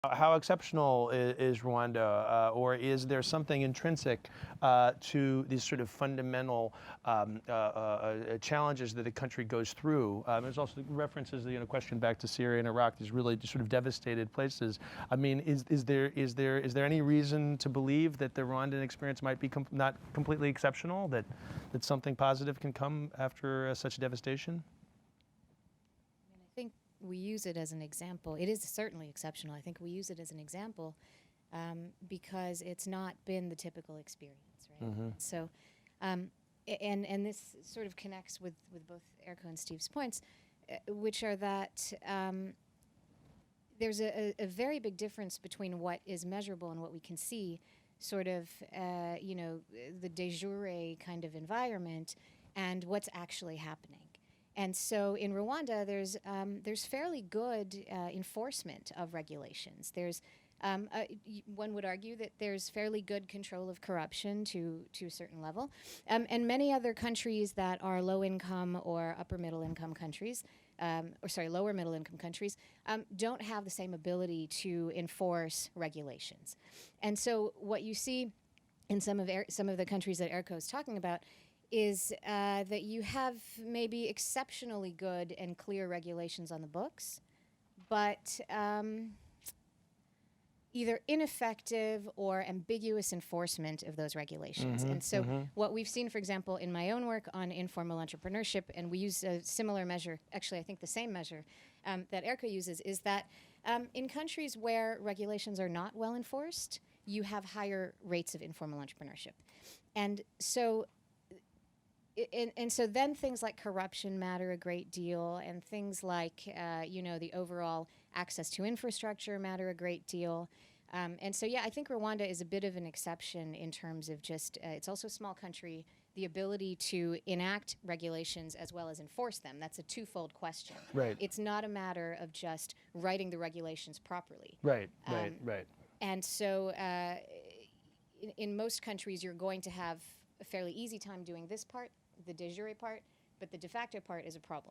How exceptional is Rwanda, or is there something intrinsic to these sort of fundamental challenges that a country goes through? There's also references, question back to Syria and Iraq, these really sort of devastated places. I mean, is there any reason to believe that the Rwandan experience might be not completely exceptional, that something positive can come after such devastation? I think we use it as an example. It is certainly exceptional. I think we use it as an example because it's not been the typical experience, right? Mm-hmm. So, and this sort of connects with both Erko and Steve's points, which are that there's a very big difference between what is measurable and what we can see, sort of, the de jure kind of environment and what's actually happening. And so in Rwanda, there's fairly good enforcement of regulations. There's one would argue that there's fairly good control of corruption to a certain level, and many other countries that are low income or upper middle income countries, lower middle income countries, don't have the same ability to enforce regulations. And so what you see in some of the countries that Erko is talking about is that you have maybe exceptionally good and clear regulations on the books, but either ineffective or ambiguous enforcement of those regulations. Mm-hmm, and so mm-hmm. what we've seen, for example, in my own work on informal entrepreneurship, and we use a similar measure, actually I think the same measure that Erko uses, is that in countries where regulations are not well enforced, you have higher rates of informal entrepreneurship. And so so then things like corruption matter a great deal, and things like, the overall access to infrastructure matter a great deal. And so, yeah, I think Rwanda is a bit of an exception in terms of just, it's also a small country, the ability to enact regulations as well as enforce them. That's a twofold question. Right. It's not a matter of just writing the regulations properly. Right. And so in most countries, you're going to have a fairly easy time doing this part, the de jure part, but the de facto part is a problem.